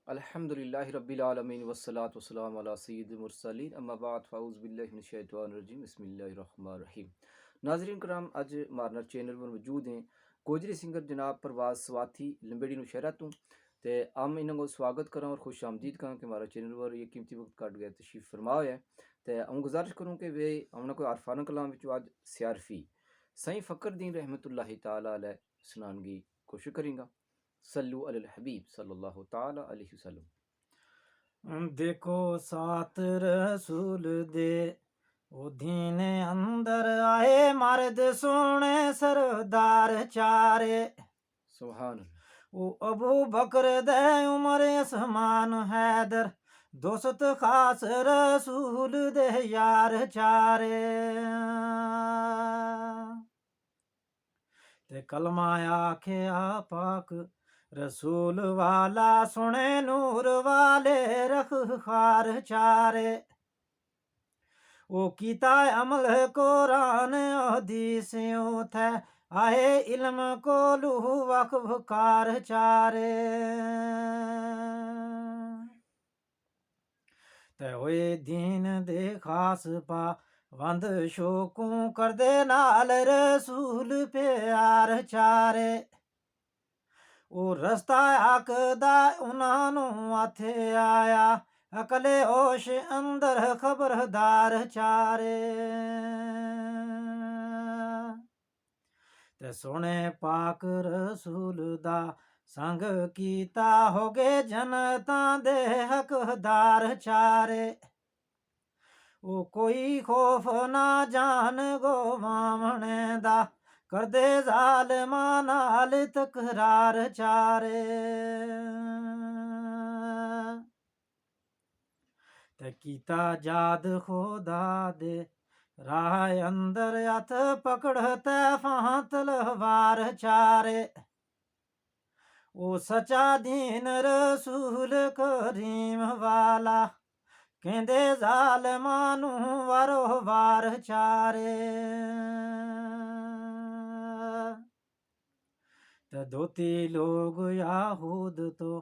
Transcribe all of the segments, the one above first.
अल्हम्दुलिल्लाहि रब्बिल आलमीन वस्सलातु वस्सलामु अला सय्यिदिल मुरसलीन अम्मा बाद फ़ाऊज़ु बिल्लाहि मिनश शैतानिर रजीम बिस्मिल्लाहिर रहमानिर रहीम। नाज़रीन कराम, अज मारना चैनल पर मौजूद हैं गोजरी सिंगर जनाब परवाज़ स्वाती लंबेड़ी नौशहरा तो ते हम इन्हों को स्वागत करा और खुश आमदीद करा कि हमारा चैनल पर ये कीमती वक्त कट गए तशरीफ़ फरमा है। तो हम गुजारिश करूँ कि वे हमने कोई आरफाना कलाम विच आज सियारफी सई फ़खरुद्दीन रहमतुल्लाहि ताला अलैह सुनानगी कोशिश करेंगा। सल्लु अलल हबीब सल्लल्लाहु ताला अलैहि वसल्लम। देखो सात रसूल दे ओ दीने अंदर आए मर्द सोने सरदार चारे। सुभान अल्लाह। ओ अबू बकर दे उमर असमान हैदर दोस्त खास रसूल दे यार चारे। ते कलमा आखे पाक रसूल वाला सुने नूर वाले रख खार चारे। ओ कीता अमल कुरान हदीसियों थे आए इल्म को लूह वक्फ कार चारे। ते होए दीन दे खास पा वंद शोकूं करदे नाल रसूल प्यार चारे। ओ रस्ता आखदा उन्हां नूं हथे आया अकले होश अंदर खबरदार चारे। ते सोने पाक रसूल दा संग कीता हो गए जनतां दे हकदार चारे। ओ कोई खौफ ना जान गो मामने दा करदे जालमां नाल तकरार चारे। ते कीता जाद खुदा दे राह अंदर हथ पकड़ ते फां तलवार चारे। ओ सचा दीन रसूल करीम वाला कहंदे जालमां नूं वारो वार चारे। ते दोती लोग याहूद तो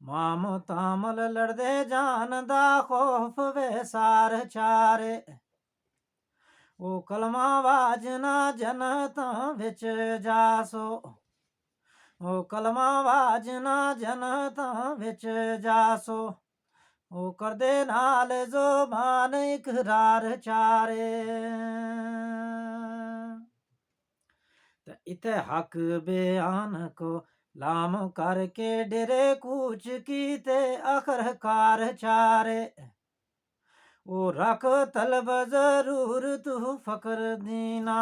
माम तामल लड़दे जान दा खौफ वेसार चारे। ओ कलमा वाजना जनतां विच जासो ओ कलमा वाजना जनतां विच जासो ओ करदे नाल ज़ुबान इकरार चारे। ते इते हक बयान को लाम करके डेरे कूच कीते अखरकार चारे। ओ रख तलब जरूर तू फकर दीना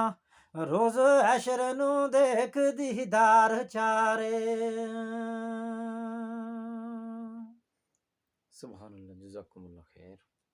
रोज ऐशर नू देख दीदार चारे। सुभान अल्लाह, जज़ाकुमुल्लाह खैर।